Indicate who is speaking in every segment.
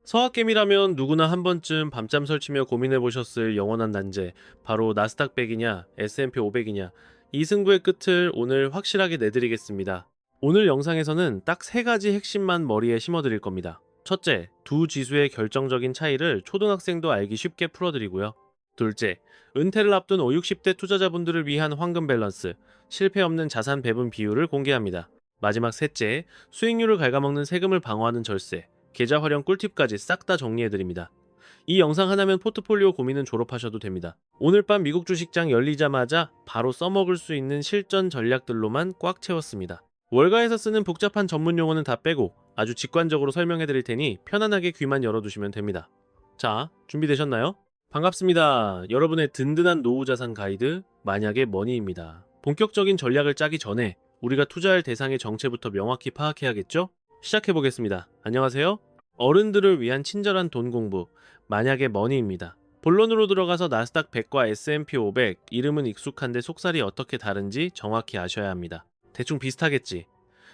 Speaker 1: 서학개미라면 누구나 한 번쯤 밤잠 설치며 고민해보셨을 영원한 난제, 바로 나스닥 100이냐, S&P 500이냐, 이 승부의 끝을 오늘 확실하게 내드리겠습니다. 오늘 영상에서는 딱 세 가지 핵심만 머리에 심어드릴 겁니다. 첫째, 두 지수의 결정적인 차이를 초등학생도 알기 쉽게 풀어드리고요. 둘째, 은퇴를 앞둔 5, 60대 투자자분들을 위한 황금 밸런스, 실패 없는 자산 배분 비율을 공개합니다. 마지막 셋째, 수익률을 갉아먹는 세금을 방어하는 절세, 계좌 활용 꿀팁까지 싹 다 정리해드립니다. 이 영상 하나면 포트폴리오 고민은 졸업하셔도 됩니다. 오늘 밤 미국 주식장 열리자마자 바로 써먹을 수 있는 실전 전략들로만 꽉 채웠습니다. 월가에서 쓰는 복잡한 전문 용어는 다 빼고 아주 직관적으로 설명해드릴 테니 편안하게 귀만 열어두시면 됩니다. 자, 준비되셨나요? 반갑습니다. 여러분의 든든한 노후자산 가이드 만약의 머니입니다. 본격적인 전략을 짜기 전에 우리가 투자할 대상의 정체부터 명확히 파악해야겠죠? 시작해보겠습니다. 안녕하세요. 어른들을 위한 친절한 돈 공부, 만약의 머니입니다. 본론으로 들어가서 나스닥 100과 S&P 500, 이름은 익숙한데 속살이 어떻게 다른지 정확히 아셔야 합니다. 대충 비슷하겠지.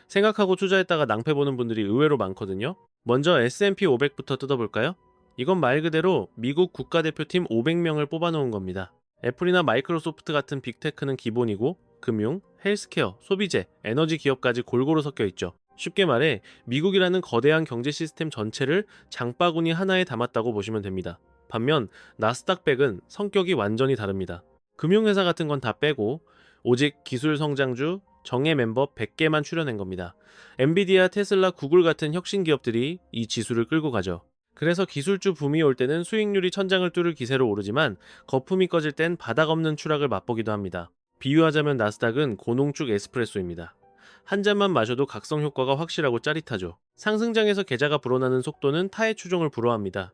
Speaker 1: 생각하고 투자했다가 낭패보는 분들이 의외로 많거든요. 먼저 S&P 500부터 뜯어볼까요? 이건 말 그대로 미국 국가대표팀 500명을 뽑아놓은 겁니다. 애플이나 마이크로소프트 같은 빅테크는 기본이고 금융, 헬스케어, 소비재, 에너지 기업까지 골고루 섞여 있죠. 쉽게 말해 미국이라는 거대한 경제 시스템 전체를 장바구니 하나에 담았다고 보시면 됩니다. 반면 나스닥 100은 성격이 완전히 다릅니다. 금융회사 같은 건 다 빼고 오직 기술 성장주, 정예 멤버 100개만 출연한 겁니다. 엔비디아, 테슬라, 구글 같은 혁신 기업들이 이 지수를 끌고 가죠. 그래서 기술주 붐이 올 때는 수익률이 천장을 뚫을 기세로 오르지만 거품이 꺼질 땐 바닥 없는 추락을 맛보기도 합니다. 비유하자면 나스닥은 고농축 에스프레소입니다. 한 잔만 마셔도 각성 효과가 확실하고 짜릿하죠. 상승장에서 계좌가 불어나는 속도는 타의 추종을 불허합니다.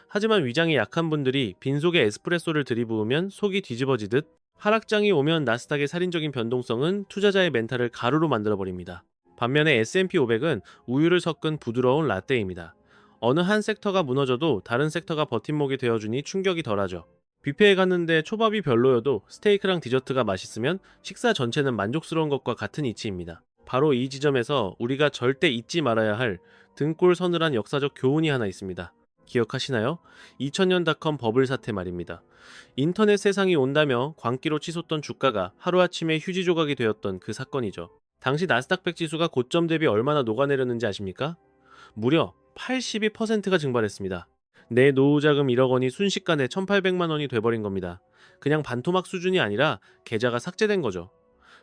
Speaker 1: 하지만 위장이 약한 분들이 빈속에 에스프레소를 들이부으면 속이 뒤집어지듯 하락장이 오면 나스닥의 살인적인 변동성은 투자자의 멘탈을 가루로 만들어버립니다. 반면에 S&P 500은 우유를 섞은 부드러운 라떼입니다. 어느 한 섹터가 무너져도 다른 섹터가 버팀목이 되어주니 충격이 덜하죠. 뷔페에 갔는데 초밥이 별로여도 스테이크랑 디저트가 맛있으면 식사 전체는 만족스러운 것과 같은 이치입니다. 바로 이 지점에서 우리가 절대 잊지 말아야 할 등골 서늘한 역사적 교훈이 하나 있습니다. 기억하시나요? 2000년 닷컴 버블 사태 말입니다. 인터넷 세상이 온다며 광기로 치솟던 주가가 하루아침에 휴지 조각이 되었던 그 사건이죠. 당시 나스닥 100 지수가 고점 대비 얼마나 녹아내렸는지 아십니까? 무려 82%가 증발했습니다. 내 노후자금 1억 원이 순식간에 1,800만 원이 돼버린 겁니다. 그냥 반토막 수준이 아니라 계좌가 삭제된 거죠.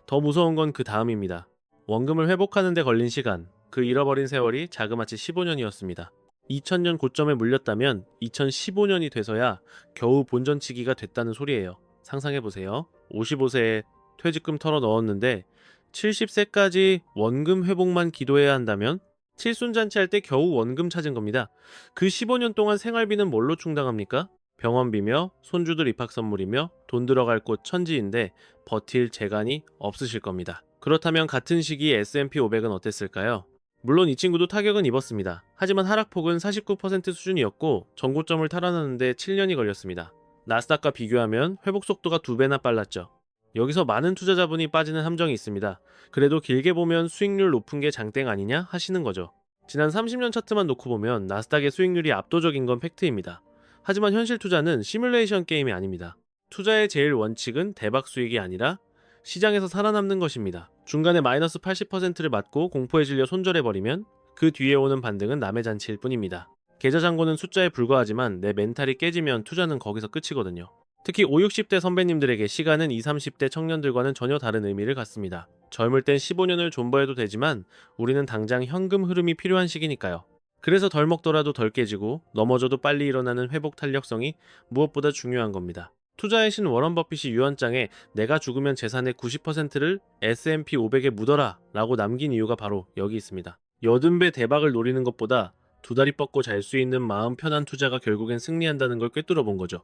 Speaker 1: 더 무서운 건 그 다음입니다. 원금을 회복하는 데 걸린 시간, 그 잃어버린 세월이 자그마치 15년이었습니다. 2000년 고점에 물렸다면 2015년이 돼서야 겨우 본전치기가 됐다는 소리예요. 상상해보세요. 55세에 퇴직금 털어 넣었는데 70세까지 원금 회복만 기도해야 한다면 칠순잔치 할 때 겨우 원금 찾은 겁니다. 그 15년 동안 생활비는 뭘로 충당합니까? 병원비며 손주들 입학 선물이며 돈 들어갈 곳 천지인데 버틸 재간이 없으실 겁니다. 그렇다면 같은 시기 S&P 500은 어땠을까요? 물론 이 친구도 타격은 입었습니다. 하지만 하락폭은 49% 수준이었고 전고점을 탈환하는데 7년이 걸렸습니다. 나스닥과 비교하면 회복 속도가 2배나 빨랐죠. 여기서 많은 투자자분이 빠지는 함정이 있습니다. 그래도 길게 보면 수익률 높은 게 장땡 아니냐 하시는 거죠. 지난 30년 차트만 놓고 보면 나스닥의 수익률이 압도적인 건 팩트입니다. 하지만 현실 투자는 시뮬레이션 게임이 아닙니다. 투자의 제일 원칙은 대박 수익이 아니라 시장에서 살아남는 것입니다. 중간에 마이너스 80%를 맞고 공포에 질려 손절해버리면 그 뒤에 오는 반등은 남의 잔치일 뿐입니다. 계좌 잔고는 숫자에 불과하지만 내 멘탈이 깨지면 투자는 거기서 끝이거든요. 특히 5, 60대 선배님들에게 시간은 20, 30대 청년들과는 전혀 다른 의미를 갖습니다. 젊을 땐 15년을 존버해도 되지만 우리는 당장 현금 흐름이 필요한 시기니까요. 그래서 덜 먹더라도 덜 깨지고 넘어져도 빨리 일어나는 회복 탄력성이 무엇보다 중요한 겁니다. 투자의 신 워런 버핏이 유언장에 내가 죽으면 재산의 90%를 S&P 500에 묻어라 라고 남긴 이유가 바로 여기 있습니다. 80배 대박을 노리는 것보다 두 다리 뻗고 잘 수 있는 마음 편한 투자가 결국엔 승리한다는 걸 꿰뚫어 본 거죠.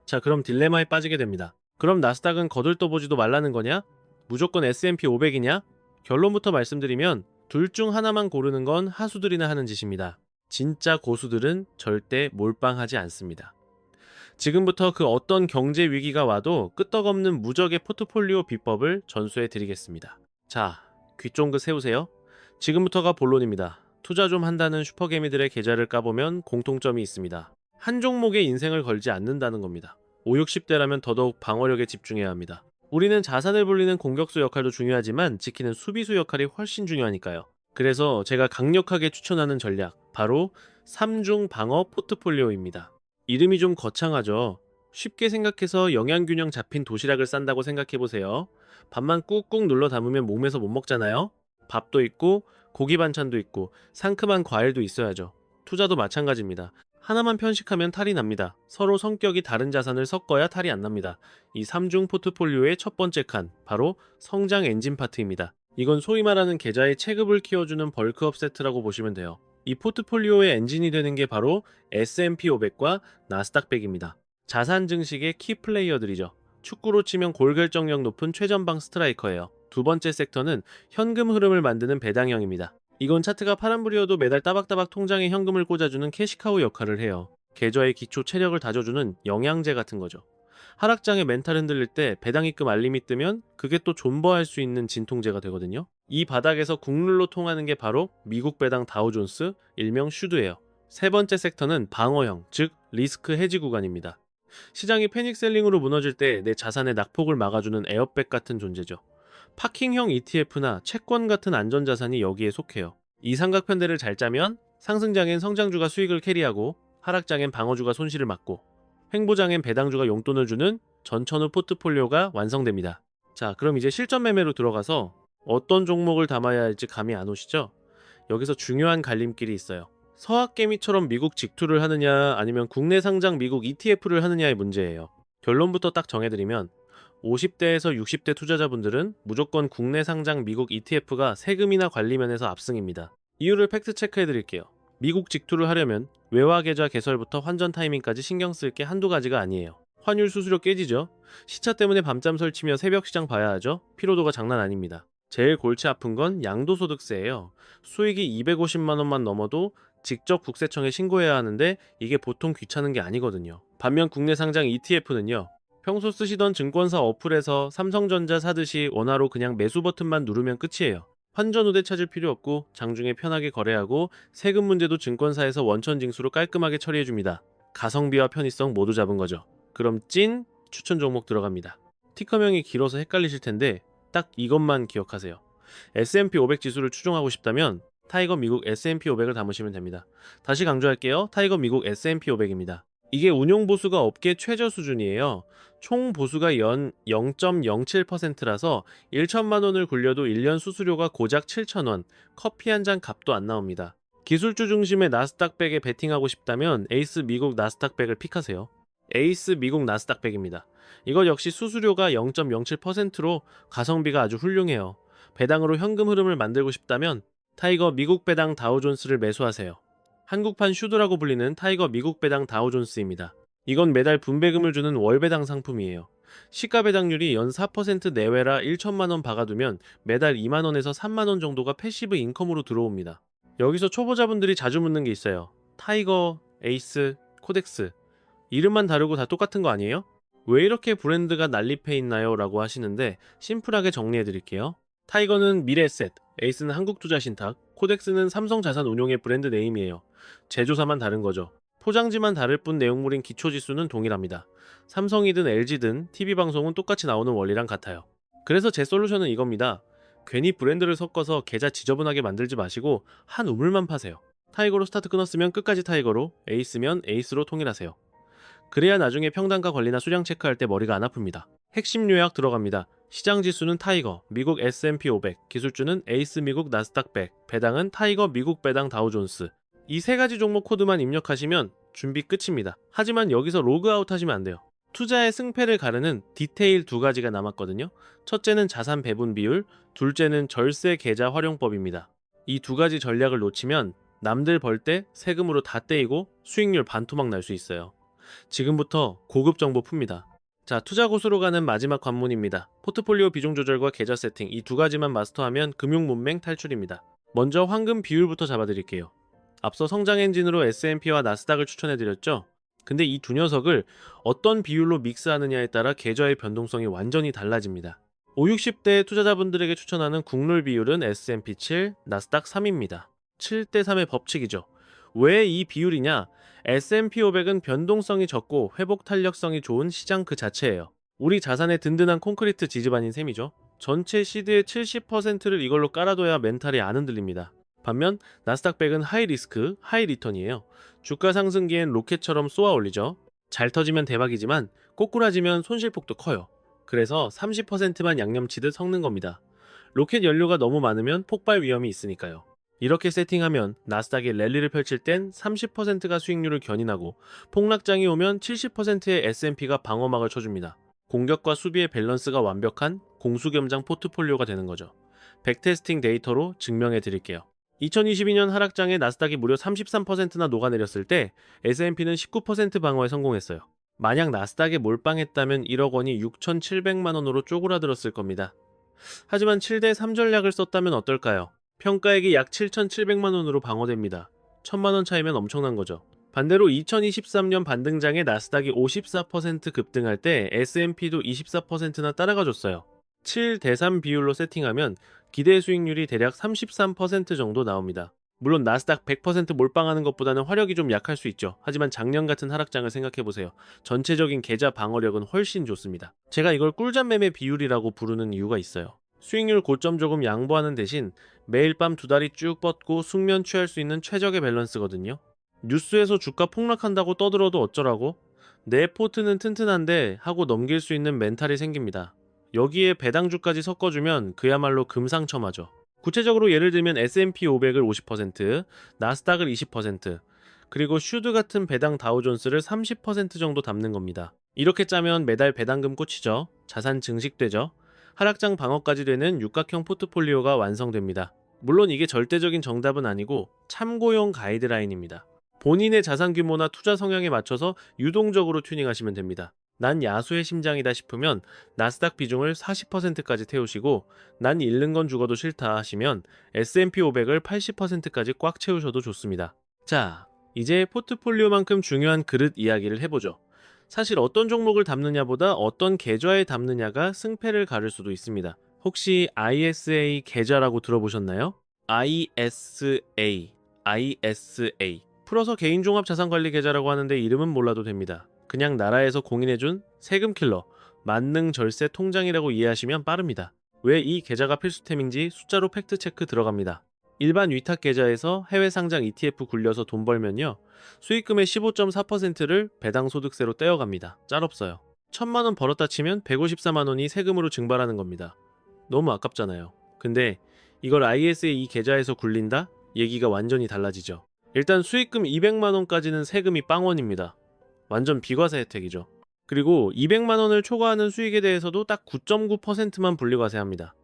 Speaker 1: 자, 그럼 딜레마에 빠지게 됩니다. 그럼 나스닥은 거들떠보지도 말라는 거냐? 무조건 S&P 500이냐? 결론부터 말씀드리면 둘 중 하나만 고르는 건 하수들이나 하는 짓입니다. 진짜 고수들은 절대 몰빵하지 않습니다. 지금부터 그 어떤 경제 위기가 와도 끄떡없는 무적의 포트폴리오 비법을 전수해 드리겠습니다. 자, 귀 쫑긋 세우세요. 지금부터가 본론입니다. 투자 좀 한다는 슈퍼개미들의 계좌를 까보면 공통점이 있습니다. 한 종목에 인생을 걸지 않는다는 겁니다. 5, 60대라면 더더욱 방어력에 집중해야 합니다. 우리는 자산을 불리는 공격수 역할도 중요하지만 지키는 수비수 역할이 훨씬 중요하니까요. 그래서 제가 강력하게 추천하는 전략, 바로 3중 방어 포트폴리오입니다. 이름이 좀 거창하죠? 쉽게 생각해서 영양균형 잡힌 도시락을 싼다고 생각해보세요. 밥만 꾹꾹 눌러 담으면 몸에서 못 먹잖아요? 밥도 있고 고기 반찬도 있고 상큼한 과일도 있어야죠. 투자도 마찬가지입니다. 하나만 편식하면 탈이 납니다. 서로 성격이 다른 자산을 섞어야 탈이 안 납니다. 이 3중 포트폴리오의 첫 번째 칸, 바로 성장 엔진 파트입니다. 이건 소위 말하는 계좌의 체급을 키워주는 벌크업 세트라고 보시면 돼요. 이 포트폴리오의 엔진이 되는 게 바로 S&P 500과 나스닥 100입니다. 자산 증식의 키 플레이어들이죠. 축구로 치면 골 결정력 높은 최전방 스트라이커예요. 두 번째 섹터는 현금 흐름을 만드는 배당형입니다. 이건 차트가 파란불이어도 매달 따박따박 통장에 현금을 꽂아주는 캐시카우 역할을 해요. 계좌의 기초 체력을 다져주는 영양제 같은 거죠. 하락장에 멘탈 흔들릴 때 배당 입금 알림이 뜨면 그게 또 존버할 수 있는 진통제가 되거든요. 이 바닥에서 국룰로 통하는 게 바로 미국 배당 다우존스, 일명 슈드예요. 세 번째 섹터는 방어형, 즉 리스크 해지 구간입니다. 시장이 패닉셀링으로 무너질 때 내 자산의 낙폭을 막아주는 에어백 같은 존재죠. 파킹형 ETF나 채권 같은 안전자산이 여기에 속해요. 이 삼각편대를 잘 짜면 상승장엔 성장주가 수익을 캐리하고 하락장엔 방어주가 손실을 막고 횡보장엔 배당주가 용돈을 주는 전천후 포트폴리오가 완성됩니다. 자, 그럼 이제 실전 매매로 들어가서 어떤 종목을 담아야 할지 감이 안 오시죠? 여기서 중요한 갈림길이 있어요. 서학개미처럼 미국 직투를 하느냐 아니면 국내 상장 미국 ETF를 하느냐의 문제예요. 결론부터 딱 정해드리면 50대에서 60대 투자자분들은 무조건 국내 상장 미국 ETF가 세금이나 관리 면에서 압승입니다. 이유를 팩트 체크해드릴게요. 미국 직투를 하려면 외화 계좌 개설부터 환전 타이밍까지 신경 쓸 게 한두 가지가 아니에요. 환율 수수료 깨지죠? 시차 때문에 밤잠 설치며 새벽 시장 봐야 하죠? 피로도가 장난 아닙니다. 제일 골치 아픈 건 양도소득세예요. 수익이 250만 원만 넘어도 직접 국세청에 신고해야 하는데 이게 보통 귀찮은 게 아니거든요. 반면 국내 상장 ETF는요. 평소 쓰시던 증권사 어플에서 삼성전자 사듯이 원화로 그냥 매수 버튼만 누르면 끝이에요. 환전 후대 찾을 필요 없고 장중에 편하게 거래하고 세금 문제도 증권사에서 원천 징수로 깔끔하게 처리해줍니다. 가성비와 편의성 모두 잡은 거죠. 그럼 찐 추천 종목 들어갑니다. 티커명이 길어서 헷갈리실 텐데 딱 이것만 기억하세요. S&P 500 지수를 추종하고 싶다면 타이거 미국 S&P 500을 담으시면 됩니다. 다시 강조할게요. 타이거 미국 S&P 500입니다. 이게 운용 보수가 업계 최저 수준이에요. 총 보수가 연 0.07%라서 1천만 원을 굴려도 1년 수수료가 고작 7천 원, 커피 한 잔 값도 안 나옵니다. 기술주 중심의 나스닥 100에 베팅하고 싶다면 에이스 미국 나스닥 100을 픽하세요. 에이스 미국 나스닥 100입니다. 이것 역시 수수료가 0.07%로 가성비가 아주 훌륭해요. 배당으로 현금 흐름을 만들고 싶다면 타이거 미국 배당 다우존스를 매수하세요. 한국판 슈드라고 불리는 타이거 미국 배당 다우존스입니다. 이건 매달 분배금을 주는 월배당 상품이에요. 시가 배당률이 연 4% 내외라 1천만 원 박아두면 매달 2만 원에서 3만 원 정도가 패시브 인컴으로 들어옵니다. 여기서 초보자분들이 자주 묻는 게 있어요. 타이거, 에이스, 코덱스 이름만 다르고 다 똑같은 거 아니에요? 왜 이렇게 브랜드가 난립해 있나요? 라고 하시는데 심플하게 정리해 드릴게요. 타이거는 미래에셋, 에이스는 한국투자신탁, 코덱스는 삼성자산운용의 브랜드 네임이에요. 제조사만 다른 거죠. 포장지만 다를 뿐 내용물인 기초지수는 동일합니다. 삼성이든 LG든 TV방송은 똑같이 나오는 원리랑 같아요. 그래서 제 솔루션은 이겁니다. 괜히 브랜드를 섞어서 계좌 지저분하게 만들지 마시고 한 우물만 파세요. 타이거로 스타트 끊었으면 끝까지 타이거로, 에이스면 에이스로 통일하세요. 그래야 나중에 평단가 관리나 수량 체크할 때 머리가 안 아픕니다. 핵심 요약 들어갑니다. 시장 지수는 타이거, 미국 S&P 500, 기술주는 에이스 미국 나스닥 100, 배당은 타이거 미국 배당 다우존스. 이 세 가지 종목 코드만 입력하시면 준비 끝입니다. 하지만 여기서 로그아웃 하시면 안 돼요. 투자의 승패를 가르는 디테일 두 가지가 남았거든요. 첫째는 자산 배분 비율, 둘째는 절세 계좌 활용법입니다. 이 두 가지 전략을 놓치면 남들 벌 때 세금으로 다 떼이고 수익률 반토막 날 수 있어요. 지금부터 고급 정보 풉니다. 자, 투자 고수로 가는 마지막 관문입니다. 포트폴리오 비중 조절과 계좌 세팅 이 두 가지만 마스터하면 금융 문맹 탈출입니다. 먼저 황금 비율부터 잡아드릴게요. 앞서 성장 엔진으로 S&P와 나스닥을 추천해드렸죠? 근데 이 두 녀석을 어떤 비율로 믹스하느냐에 따라 계좌의 변동성이 완전히 달라집니다. 5, 60대 투자자분들에게 추천하는 국룰 비율은 S&P 7, 나스닥 3입니다. 7대 3의 법칙이죠. 왜 이 비율이냐? S&P 500은 변동성이 적고 회복 탄력성이 좋은 시장 그 자체예요. 우리 자산의 든든한 콘크리트 지지반인 셈이죠. 전체 시드의 70%를 이걸로 깔아둬야 멘탈이 안 흔들립니다. 반면 나스닥 100은 하이 리스크, 하이 리턴이에요. 주가 상승기엔 로켓처럼 쏘아 올리죠. 잘 터지면 대박이지만 꼬꾸라지면 손실폭도 커요. 그래서 30%만 양념치듯 섞는 겁니다. 로켓 연료가 너무 많으면 폭발 위험이 있으니까요. 이렇게 세팅하면 나스닥이 랠리를 펼칠 땐 30%가 수익률을 견인하고 폭락장이 오면 70%의 S&P가 방어막을 쳐줍니다. 공격과 수비의 밸런스가 완벽한 공수겸장 포트폴리오가 되는 거죠. 백테스팅 데이터로 증명해 드릴게요. 2022년 하락장에 나스닥이 무려 33%나 녹아내렸을 때 S&P는 19% 방어에 성공했어요. 만약 나스닥에 몰빵했다면 1억 원이 6,700만 원으로 쪼그라들었을 겁니다. 하지만 7대 3 전략을 썼다면 어떨까요? 평가액이 약 7,700만 원으로 방어됩니다. 1,000만 원 차이면 엄청난 거죠. 반대로 2023년 반등장에 나스닥이 54% 급등할 때 S&P도 24%나 따라가 줬어요. 7대 3 비율로 세팅하면 기대 수익률이 대략 33% 정도 나옵니다. 물론 나스닥 100% 몰빵하는 것보다는 화력이 좀 약할 수 있죠. 하지만 작년 같은 하락장을 생각해보세요. 전체적인 계좌 방어력은 훨씬 좋습니다. 제가 이걸 꿀잠 매매 비율이라고 부르는 이유가 있어요. 수익률 고점 조금 양보하는 대신 매일 밤 두 다리 쭉 뻗고 숙면 취할 수 있는 최적의 밸런스거든요. 뉴스에서 주가 폭락한다고 떠들어도 어쩌라고? 내 포트는 튼튼한데 하고 넘길 수 있는 멘탈이 생깁니다. 여기에 배당주까지 섞어주면 그야말로 금상첨화죠. 구체적으로 예를 들면 S&P 500을 50%, 나스닥을 20%, 그리고 슈드 같은 배당 다우존스를 30% 정도 담는 겁니다. 이렇게 짜면 매달 배당금 꽂히죠. 자산 증식되죠. 하락장 방어까지 되는 육각형 포트폴리오가 완성됩니다. 물론 이게 절대적인 정답은 아니고 참고용 가이드라인입니다. 본인의 자산 규모나 투자 성향에 맞춰서 유동적으로 튜닝하시면 됩니다. 난 야수의 심장이다 싶으면 나스닥 비중을 40%까지 태우시고 난 잃는 건 죽어도 싫다 하시면 S&P 500을 80%까지 꽉 채우셔도 좋습니다. 자, 이제 포트폴리오만큼 중요한 그릇 이야기를 해보죠. 사실 어떤 종목을 담느냐보다 어떤 계좌에 담느냐가 승패를 가를 수도 있습니다. 혹시 ISA 계좌라고 들어보셨나요? ISA. 풀어서 개인종합자산관리 계좌라고 하는데 이름은 몰라도 됩니다. 그냥 나라에서 공인해준 세금킬러, 만능절세 통장이라고 이해하시면 빠릅니다. 왜 이 계좌가 필수템인지 숫자로 팩트체크 들어갑니다. 일반 위탁 계좌에서 해외 상장 ETF 굴려서 돈 벌면요. 수익금의 15.4%를 배당소득세로 떼어갑니다. 짤없어요. 1,000만 원 벌었다 치면 154만 원이 세금으로 증발하는 겁니다. 너무 아깝잖아요. 근데 이걸 ISA 이 계좌에서 굴린다? 얘기가 완전히 달라지죠. 일단 수익금 200만 원까지는 세금이 빵원입니다. 완전 비과세 혜택이죠. 그리고 200만 원을 초과하는 수익에 대해서도 딱 9.9%만 분리과세합니다.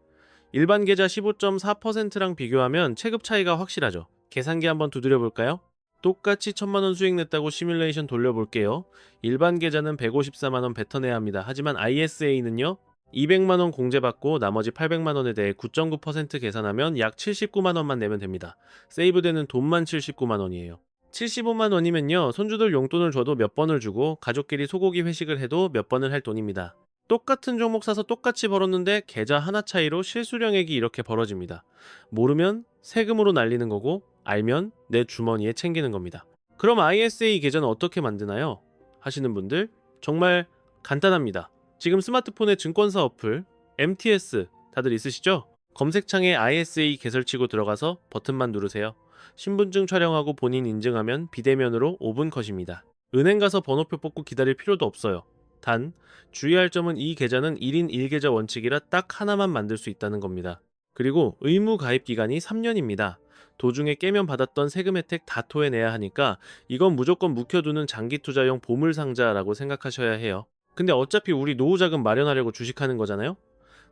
Speaker 1: 일반 계좌 15.4%랑 비교하면 체급 차이가 확실하죠. 계산기 한번 두드려 볼까요? 똑같이 1,000만 원 수익 냈다고 시뮬레이션 돌려볼게요. 일반 계좌는 154만 원 뱉어내야 합니다. 하지만 ISA는요. 200만 원 공제받고 나머지 800만 원에 대해 9.9% 계산하면 약 79만 원만 내면 됩니다. 세이브되는 돈만 79만 원이에요. 75만 원이면요. 손주들 용돈을 줘도 몇 번을 주고 가족끼리 소고기 회식을 해도 몇 번을 할 돈입니다. 똑같은 종목 사서 똑같이 벌었는데 계좌 하나 차이로 실수령액이 이렇게 벌어집니다. 모르면 세금으로 날리는 거고 알면 내 주머니에 챙기는 겁니다. 그럼 ISA 계좌는 어떻게 만드나요? 하시는 분들 정말 간단합니다. 지금 스마트폰에 증권사 어플 MTS 다들 있으시죠? 검색창에 ISA 개설치고 들어가서 버튼만 누르세요. 신분증 촬영하고 본인 인증하면 비대면으로 5분 컷입니다. 은행 가서 번호표 뽑고 기다릴 필요도 없어요. 단, 주의할 점은 이 계좌는 1인 1계좌 원칙이라 딱 하나만 만들 수 있다는 겁니다. 그리고 의무 가입 기간이 3년입니다. 도중에 깨면 받았던 세금 혜택 다 토해내야 하니까 이건 무조건 묵혀두는 장기 투자용 보물상자라고 생각하셔야 해요. 근데 어차피 우리 노후 자금 마련하려고 주식하는 거잖아요?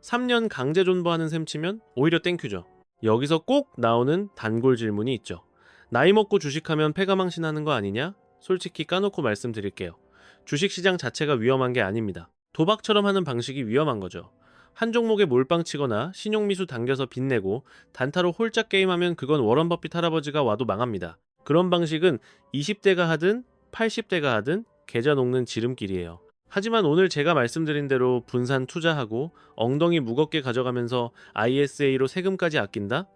Speaker 1: 3년 강제 존버하는 셈 치면 오히려 땡큐죠. 여기서 꼭 나오는 단골 질문이 있죠. 나이 먹고 주식하면 패가망신하는 거 아니냐? 솔직히 까놓고 말씀드릴게요. 주식시장 자체가 위험한 게 아닙니다. 도박처럼 하는 방식이 위험한 거죠. 한 종목에 몰빵 치거나 신용미수 당겨서 빚내고 단타로 홀짝 게임하면 그건 워런 버핏 할아버지가 와도 망합니다. 그런 방식은 20대가 하든 80대가 하든 계좌 녹는 지름길이에요. 하지만 오늘 제가 말씀드린 대로 분산 투자하고 엉덩이 무겁게 가져가면서 ISA로 세금까지 아낀다?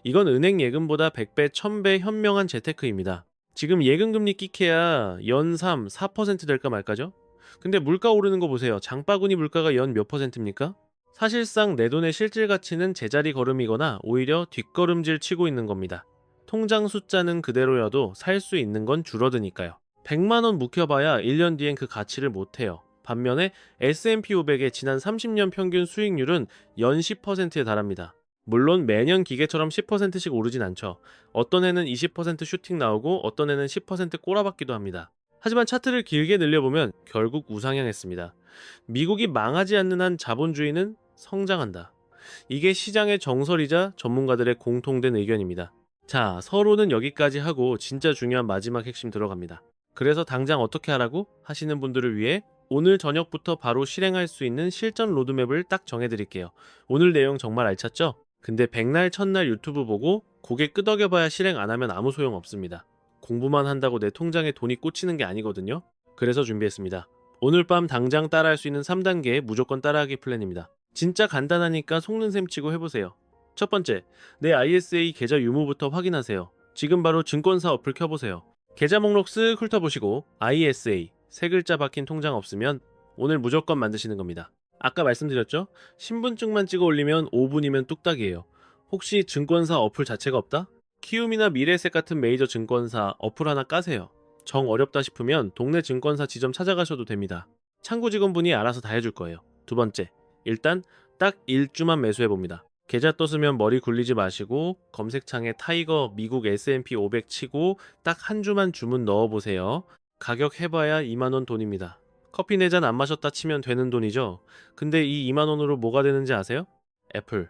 Speaker 1: 이건 은행 예금보다 100배, 1000배 현명한 재테크입니다. 지금 예금금리 끼케야 연 3, 4% 될까 말까죠? 근데 물가 오르는 거 보세요. 장바구니 물가가 연 몇 퍼센트입니까? 사실상 내 돈의 실질 가치는 제자리 걸음이거나 오히려 뒷걸음질 치고 있는 겁니다. 통장 숫자는 그대로여도 살 수 있는 건 줄어드니까요. 100만 원 묵혀봐야 1년 뒤엔 그 가치를 못해요. 반면에 S&P 500의 지난 30년 평균 수익률은 연 10%에 달합니다. 물론 매년 기계처럼 10%씩 오르진 않죠. 어떤 해는 20% 슈팅 나오고 어떤 해는 10% 꼬라박기도 합니다. 하지만 차트를 길게 늘려보면 결국 우상향했습니다. 미국이 망하지 않는 한 자본주의는 성장한다. 이게 시장의 정설이자 전문가들의 공통된 의견입니다. 자, 서로는 여기까지 하고 진짜 중요한 마지막 핵심 들어갑니다. 그래서 당장 어떻게 하라고 하시는 분들을 위해 오늘 저녁부터 바로 실행할 수 있는 실전 로드맵을 딱 정해드릴게요. 오늘 내용 정말 알찼죠? 근데 백날 첫날 유튜브 보고 고개 끄덕여봐야 실행 안 하면 아무 소용 없습니다. 공부만 한다고 내 통장에 돈이 꽂히는 게 아니거든요. 그래서 준비했습니다. 오늘 밤 당장 따라할 수 있는 3단계의 무조건 따라하기 플랜입니다. 진짜 간단하니까 속는 셈 치고 해보세요. 첫 번째, 내 ISA 계좌 유무부터 확인하세요. 지금 바로 증권사 어플 켜보세요. 계좌 목록 쓱 훑어보시고 ISA 세 글자 박힌 통장 없으면 오늘 무조건 만드시는 겁니다. 아까 말씀드렸죠? 신분증만 찍어 올리면 5분이면 뚝딱이에요. 혹시 증권사 어플 자체가 없다? 키움이나 미래에셋 같은 메이저 증권사 어플 하나 까세요. 정 어렵다 싶으면 동네 증권사 지점 찾아가셔도 됩니다. 창구 직원분이 알아서 다 해줄 거예요. 두 번째, 일단 딱 1주만 매수해봅니다. 계좌 떴으면 머리 굴리지 마시고 검색창에 타이거 미국 S&P 500 치고 딱 한 주만 주문 넣어보세요. 가격 해봐야 2만원 돈입니다. 커피 4잔 안 마셨다 치면 되는 돈이죠. 근데 이 2만원으로 뭐가 되는지 아세요? 애플,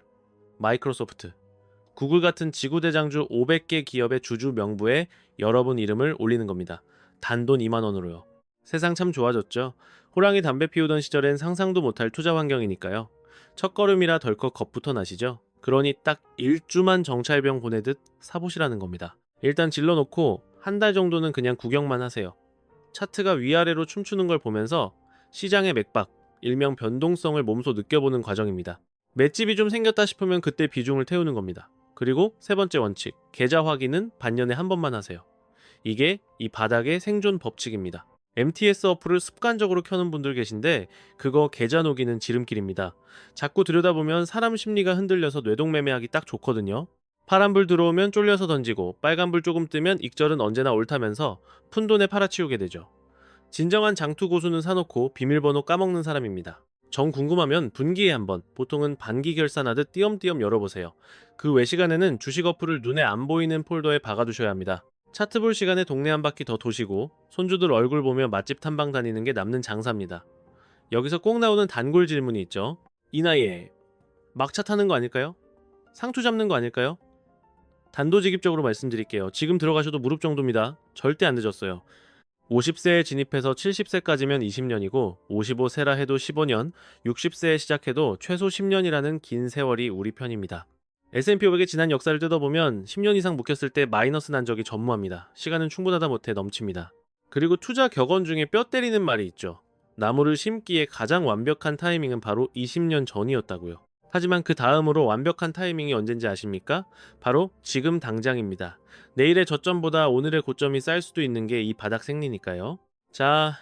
Speaker 1: 마이크로소프트, 구글 같은 지구대장주 500개 기업의 주주 명부에 여러분 이름을 올리는 겁니다. 단돈 2만원으로요. 세상 참 좋아졌죠? 호랑이 담배 피우던 시절엔 상상도 못할 투자 환경이니까요. 첫걸음이라 덜컥 겁부터 나시죠? 그러니 딱 1주만 정찰병 보내듯 사보시라는 겁니다. 일단 질러놓고 한 달 정도는 그냥 구경만 하세요. 차트가 위아래로 춤추는 걸 보면서 시장의 맥박, 일명 변동성을 몸소 느껴보는 과정입니다. 맷집이 좀 생겼다 싶으면 그때 비중을 태우는 겁니다. 그리고 세 번째 원칙, 계좌 확인은 반년에 한 번만 하세요. 이게 이 바닥의 생존 법칙입니다. MTS 어플을 습관적으로 켜는 분들 계신데 그거 계좌 녹이는 지름길입니다. 자꾸 들여다보면 사람 심리가 흔들려서 뇌동매매하기 딱 좋거든요. 파란불 들어오면 쫄려서 던지고 빨간불 조금 뜨면 익절은 언제나 옳다면서 푼돈에 팔아치우게 되죠. 진정한 장투 고수는 사놓고 비밀번호 까먹는 사람입니다. 정 궁금하면 분기에 한번, 보통은 반기 결산하듯 띄엄띄엄 열어보세요. 그 외 시간에는 주식 어플을 눈에 안 보이는 폴더에 박아두셔야 합니다. 차트 볼 시간에 동네 한 바퀴 더 도시고 손주들 얼굴 보며 맛집 탐방 다니는 게 남는 장사입니다. 여기서 꼭 나오는 단골 질문이 있죠. 이 나이에 막차 타는 거 아닐까요? 상투 잡는 거 아닐까요? 단도직입적으로 말씀드릴게요. 지금 들어가셔도 무릎 정도입니다. 절대 안 늦었어요. 50세에 진입해서 70세까지면 20년이고 55세라 해도 15년, 60세에 시작해도 최소 10년이라는 긴 세월이 우리 편입니다. S&P 500의 지난 역사를 뜯어보면 10년 이상 묵혔을 때 마이너스 난 적이 전무합니다. 시간은 충분하다 못해 넘칩니다. 그리고 투자 격언 중에 뼈 때리는 말이 있죠. 나무를 심기에 가장 완벽한 타이밍은 바로 20년 전이었다고요. 하지만 그 다음으로 완벽한 타이밍이 언젠지 아십니까? 바로 지금 당장입니다. 내일의 저점보다 오늘의 고점이 쌀 수도 있는 게 이 바닥 생리니까요. 자,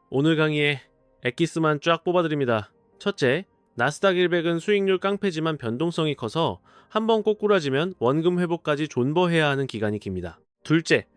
Speaker 1: 오늘 강의에 엑기스만 쫙 뽑아드립니다. 첫째, 나스닥 100은 수익률 깡패지만 변동성이 커서 한번 꼬꾸라지면 원금 회복까지 존버해야 하는 기간이 깁니다. 둘째,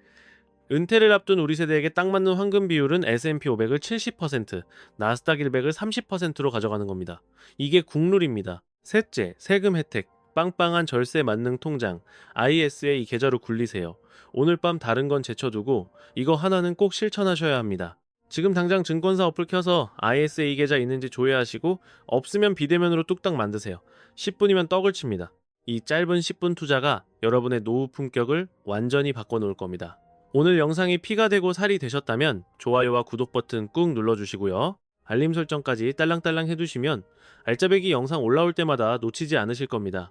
Speaker 1: 은퇴를 앞둔 우리 세대에게 딱 맞는 황금 비율은 S&P 500을 70%, 나스닥 100을 30%로 가져가는 겁니다. 이게 국룰입니다. 셋째, 세금 혜택, 빵빵한 절세 만능 통장, ISA 계좌로 굴리세요. 오늘 밤 다른 건 제쳐두고 이거 하나는 꼭 실천하셔야 합니다. 지금 당장 증권사 어플 켜서 ISA 계좌 있는지 조회하시고 없으면 비대면으로 뚝딱 만드세요. 10분이면 떡을 칩니다. 이 짧은 10분 투자가 여러분의 노후 품격을 완전히 바꿔놓을 겁니다. 오늘 영상이 피가 되고 살이 되셨다면 좋아요와 구독 버튼 꾹 눌러주시고요. 알림 설정까지 딸랑딸랑 해두시면 알짜배기 영상 올라올 때마다 놓치지 않으실 겁니다.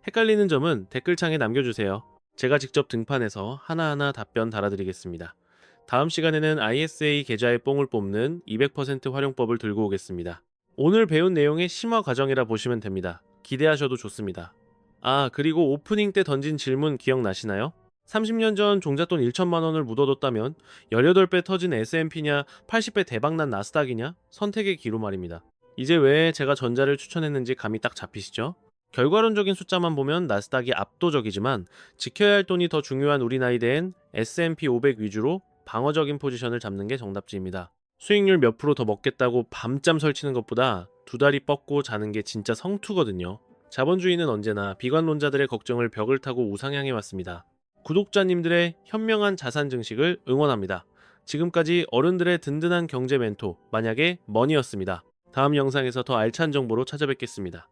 Speaker 1: 헷갈리는 점은 댓글창에 남겨주세요. 제가 직접 등판해서 하나하나 답변 달아드리겠습니다. 다음 시간에는 ISA 계좌의 뽕을 뽑는 200% 활용법을 들고 오겠습니다. 오늘 배운 내용의 심화 과정이라 보시면 됩니다. 기대하셔도 좋습니다. 아, 그리고 오프닝 때 던진 질문 기억나시나요? 30년 전 종잣돈 1천만 원을 묻어뒀다면 18배 터진 S&P냐 80배 대박난 나스닥이냐 선택의 기로 말입니다. 이제 왜 제가 전자를 추천했는지 감이 딱 잡히시죠? 결과론적인 숫자만 보면 나스닥이 압도적이지만 지켜야 할 돈이 더 중요한 우리 나이대엔 S&P 500 위주로 방어적인 포지션을 잡는 게 정답지입니다. 수익률 몇 프로 더 먹겠다고 밤잠 설치는 것보다 두 다리 뻗고 자는 게 진짜 성투거든요. 자본주의는 언제나 비관론자들의 걱정을 벽을 타고 우상향해 왔습니다. 구독자님들의 현명한 자산 증식을 응원합니다. 지금까지 어른들의 든든한 경제 멘토 만약에 머니였습니다. 다음 영상에서 더 알찬 정보로 찾아뵙겠습니다.